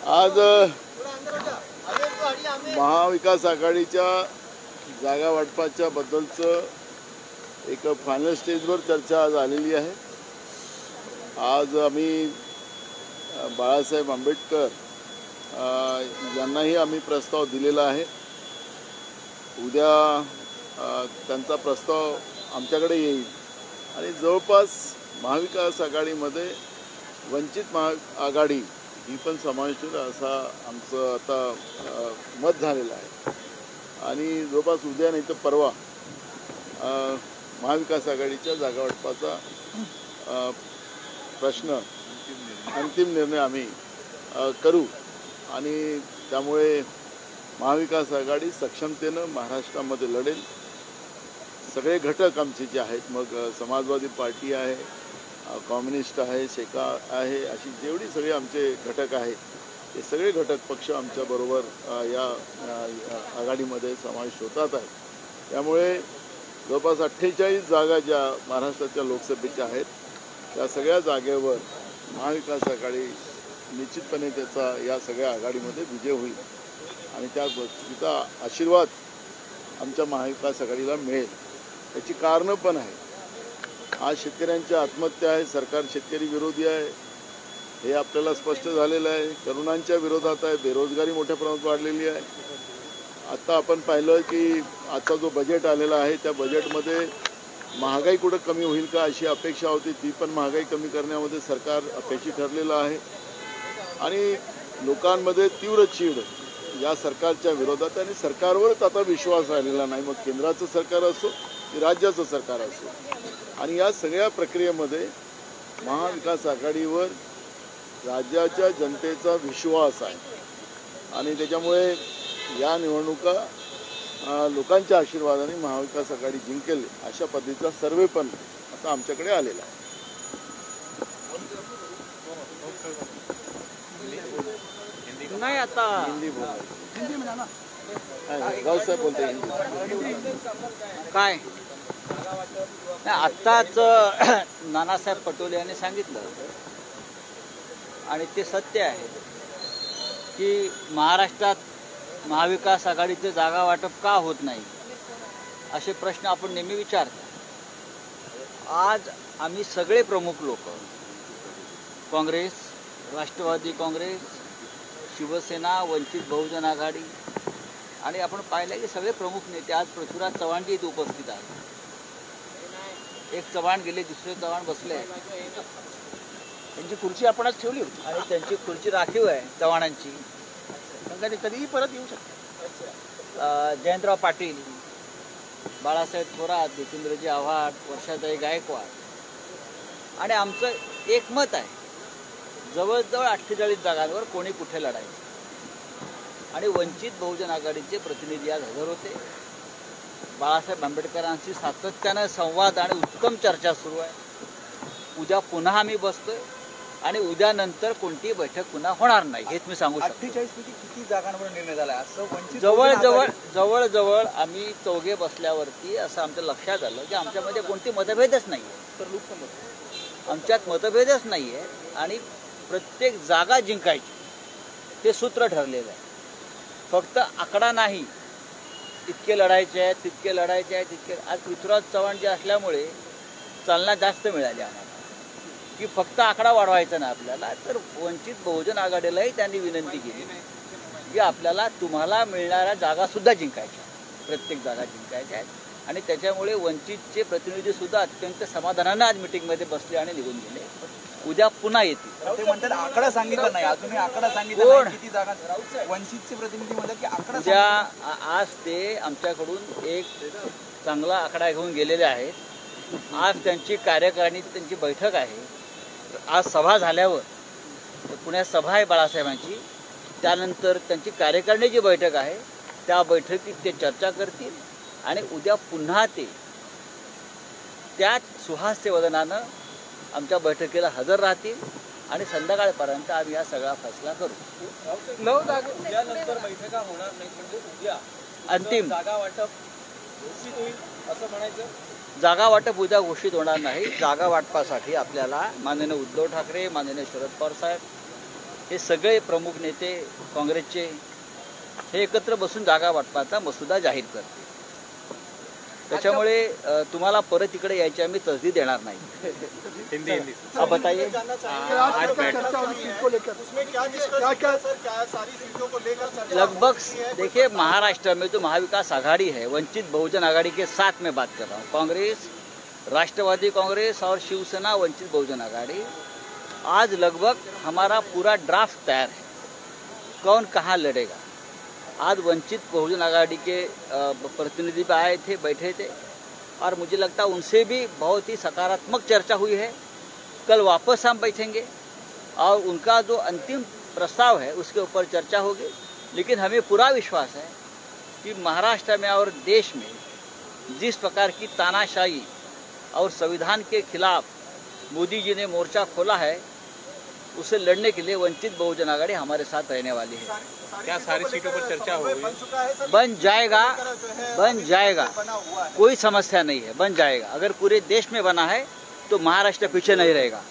आज महाविकास आघाडीच्या जागा वाटपाच्या बद्दलचं एक फायनल स्टेजवर चर्चा आज आलेली आहे। आज आम्ही बाळासाहेब आंबेडकर यांनाही आम्ही प्रस्ताव दिलेला आहे। उद्या त्यांचा प्रस्ताव आमच्याकडे येईल आणि जवळपास महाविकास आघाडीमध्ये वंचित आघाडी ही पण समाविष्ट असा आमचं आता मत झालेलं आहे आणि जवळपास उद्या नाही तर परवा महाविकास आघाडीच्या जागा वाटपाचा प्रश्न अंतिम निर्णय आम्ही करू आणि त्यामुळे महाविकास आघाडी सक्षमतेनं महाराष्ट्रामध्ये लढेल। सगळे घटक आमचे जे आहेत, मग समाजवादी पार्टी आहे, कम्युनिस्ट आहे, शेका आहे, अशी जेवढी सगळे आमचे घटक आहेत ते सगळे घटक पक्ष आमच्याबरोबर या आघाडीमध्ये समाविष्ट होतात आहे। त्यामुळे जवळपास 48 जागा ज्या महाराष्ट्राच्या लोकसभेच्या आहेत त्या सगळ्या जागेवर महाविकास आघाडी निश्चितपणे त्याचा या सगळ्या आघाडीमध्ये विजय होईल आणि त्या गोष्टीचा आशीर्वाद आमच्या महाविकास आघाडीला मिळेल। त्याची कारणं पण आहे। आज शेतकऱ्यांच्या आत्महत्या आहे, सरकार शेतकरी विरोधी आहे हे आपल्याला स्पष्ट झालेलं आहे। तरुणांच्या विरोधात आहे, बेरोजगारी मोठ्या प्रमाणात वाढलेली आहे। आता आपण पाहिलं की आजचा जो बजेट आलेला आहे त्या बजेटमध्ये महागाई कुठं कमी होईल का अशी अपेक्षा होती, ती पण महागाई कमी करण्यामध्ये सरकार अपयशी ठरलेलं आहे आणि लोकांमध्ये तीव्र चीड या सरकारच्या विरोधात आणि सरकारवरच आता विश्वास राहिलेला नाही, मग केंद्राचं सरकार असो की राज्याचं सरकार असो। आणि या सगळ्या प्रक्रियेमध्ये महाविकास आघाडीवर राज्याच्या जनतेचा विश्वास आहे आणि त्याच्यामुळे या निवडणुका लोकांच्या आशीर्वादाने महाविकास आघाडी जिंकेल अशा पद्धतीचा सर्वे पण आता आमच्याकडे आलेला आहे। नाही आता हिंदी बोला गावसाहेब बोलते काय आत्ताच नानासाहेब पटोले यांनी सांगितलं आणि ते सत्य आहे की महाराष्ट्रात महाविकास आघाडीचे जागा वाटप का होत नाही असे प्रश्न आपण नेहमी विचारतो। आज आम्ही सगळे प्रमुख लोक काँग्रेस, राष्ट्रवादी काँग्रेस, शिवसेना, वंचित बहुजन आघाडी आणि आपण पाहिलं की सगळे प्रमुख नेते आज पृथ्वीराज चव्हाणजी इथे उपस्थित आहेत। एक चव्हाण गेले, दुसरे चव्हाण बसले, त्यांची खुर्ची आपणच ठेवली होती आणि त्यांची खुर्ची राखीव आहे चव्हाणांची, कधीही परत येऊ शकते। जयंतराव पाटील, बाळासाहेब थोरात, जितेंद्रजी आव्हाड, वर्षाताई गायकवाड आणि आमचं एक मत आहे, जवळजवळ 48 जागांवर कोणी कुठे लढायचं आणि वंचित बहुजन आघाडीचे प्रतिनिधी आज हजर होते। बाळासाहेब आंबेडकरांशी सातत्यानं संवाद आणि उत्तम चर्चा सुरू आहे। उद्या पुन्हा आम्ही बसतोय आणि उद्यानंतर कोणतीही बैठक पुन्हा होणार नाही हेच मी सांगू शकतो। 48 पैकी किती जागांवर निर्णय झाला असं वंचित जवळजवळ आम्ही चौघे बसल्यावरती असं आमच्या लक्षात आलं की आमच्यामध्ये कोणती मतभेदच नाही आहे, तर लोकसभा आमच्यात मतभेदच नाही आहे आणि प्रत्येक जागा जिंकायची हे सूत्र ठरलेलं आहे। फक्त आकडा नाही, इतके लढायचे आहेत, तितके लढायचे आहेत, तितके। आज पृथ्वीराज चव्हाण जे असल्यामुळे चालना जास्त मिळाली आम्हाला की फक्त आकडा वाढवायचा नाही आपल्याला, तर वंचित बहुजन आघाडीलाही त्यांनी विनंती केली की आपल्याला तुम्हाला मिळणाऱ्या जागासुद्धा जिंकायच्या, प्रत्येक जागा जिंकायच्या आहेत आणि त्याच्यामुळे वंचितचे प्रतिनिधीसुद्धा अत्यंत समाधानानं आज मिटिंगमध्ये बसले आणि निघून गेले। उद्या पुन्हा येतील। ते म्हणतात आकडा सांगितला नाही, अजूनही आकडा सांगितला नाही किती जागा। वंचितचे प्रतिनिधी म्हणतात की आकडा उद्या आज ते आमच्याकडून एक चांगला आकडा घेऊन गेलेले आहेत। आज त्यांची कार्यकारिणीची त्यांची बैठक आहे, आज सभा झाल्यावर पुण्यात सभा आहे बाळासाहेबांची, त्यानंतर त्यांची कार्यकारिणीची बैठक आहे, त्या बैठकीत ते चर्चा करतील आणि उद्या पुन्हा ते त्याच सुहास्य वदनानं आमच्या बैठकीला हजर राहतील आणि संध्याकाळपर्यंत आम्ही हा सगळा फैसला करू। 9 जागेनंतर बैठका होणार नाही म्हणजे उद्या अंतिम जागा वाटप घोषित होईल असं म्हणायचं। जागा वाटप उद्या घोषित होणार नाही। जागा वाटपासाठी आपल्याला माननीय उद्धव ठाकरे, माननीय शरद पवार साहेब, हे सगळे प्रमुख नेते काँग्रेसचे हे एकत्र बसून जागा वाटपाचा मसुदा जाहीर करते. त्याच्यामुळे तुम्हाला परत इकडे यायची आम्ही तसदी देणार नाही. हिंदी आप बताइए. आज लगभग देखिए, महाराष्ट्र में तो महाविकास आघाड़ी है, वंचित बहुजन आघाड़ी के साथ में बात कर रहा हूँ. कांग्रेस, राष्ट्रवादी कांग्रेस और शिवसेना वंचित बहुजन आघाड़ी, आज लगभग हमारा पूरा ड्राफ्ट तैयार है. कौन कहाँ लड़ेगा. आज वंचित बहुजन आघाड़ी के प्रतिनिधि भी आए थे, बैठे थे, और मुझे लगता है उनसे भी बहुत ही सकारात्मक चर्चा हुई है. कल वापस हम बैठेंगे और उनका जो अंतिम प्रस्ताव है उसके ऊपर चर्चा होगी. लेकिन हमें पूरा विश्वास है कि महाराष्ट्र में और देश में जिस प्रकार की तानाशाही और संविधान के खिलाफ मोदी जी ने मोर्चा खोला है, उसे लड़ने के लिए वंचित बहुजन आघाड़ी हमारे साथ रहने वाली है. क्या सारी सीटों पर चर्चा होगी? बन जाएगा, कोई समस्या नहीं है, बन जाएगा. अगर पूरे देश में बना है तो महाराष्ट्र पीछे नहीं रहेगा.